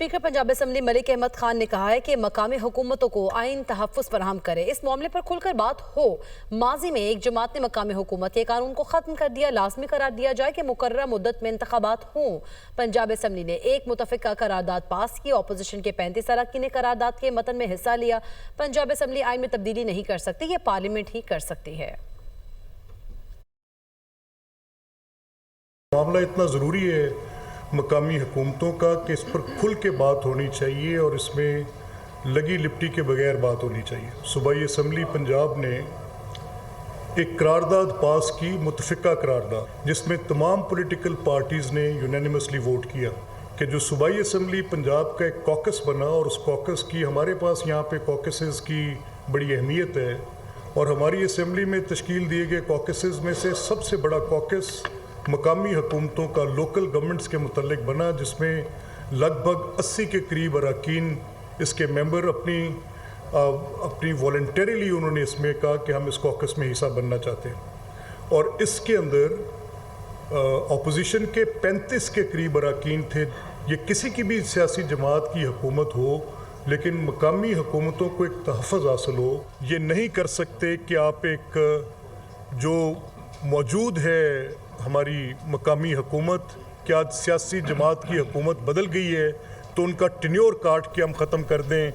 Speaker Punjab assembly Malik Ahmad Khan ने कहा है कि मकामी हुकूमतों को आइन तहफ़्फ़ुज़ फराहम करे। इस मामले पर खुलकर बात हो। माजी में एक जमात ने मकामी हुकूमत के कानून को ख़त्म कर दिया। लाजमी करार दिया जाए कि मुकर्ररा मुद्दत में इंतखाबात हों। पंजाब असम्बली ने एक मुतफ़िका करारदाद पास की। अपोजिशन के 35 अरकान ने करारदाद के मतन में हिस्सा लिया। पंजाब असम्बली आइन में तब्दीली नहीं कर सकती, ये पार्लियामेंट ही कर सकती है। मामला इतना ज़रूरी है मकामी हुकूमतों का कि इस पर खुल के बात होनी चाहिए और इसमें लगी लिपटी के बगैर बात होनी चाहिए। सूबाई असम्बली पंजाब ने एक करारदाद पास की, मुतफ़िका करारदाद, जिसमें तमाम पॉलिटिकल पार्टीज़ ने यूनानिमसली वोट किया कि जो सूबाई असम्बली पंजाब का एक कॉकस बना और उस कॉकस की हमारे पास यहाँ पे कॉकसेस की बड़ी अहमियत है और हमारी असम्बली में तश्कील दिए गए कॉकसेस में से सबसे बड़ा कॉकस मकामी हुकूमतों का लोकल गवर्नमेंट्स के मुतल्लिक बना, जिसमें लगभग 80 के करीब अरकान इसके मेंबर अपनी वॉलंटरीली उन्होंने इसमें कहा कि हम इस कॉकस में हिस्सा बनना चाहते हैं। और इसके अंदर अपोजिशन के 35 के करीब अरकान थे। ये किसी की भी सियासी जमात की हुकूमत हो, लेकिन मकामी हुकूमतों को एक तहफ़्फ़ुज़ हासिल हो। ये नहीं कर सकते कि आप एक जो मौजूद है हमारी मकामी हुकूमत, क्या सियासी जमात की हुकूमत बदल गई है तो उनका टेन्योर काट के हम ख़त्म कर दें।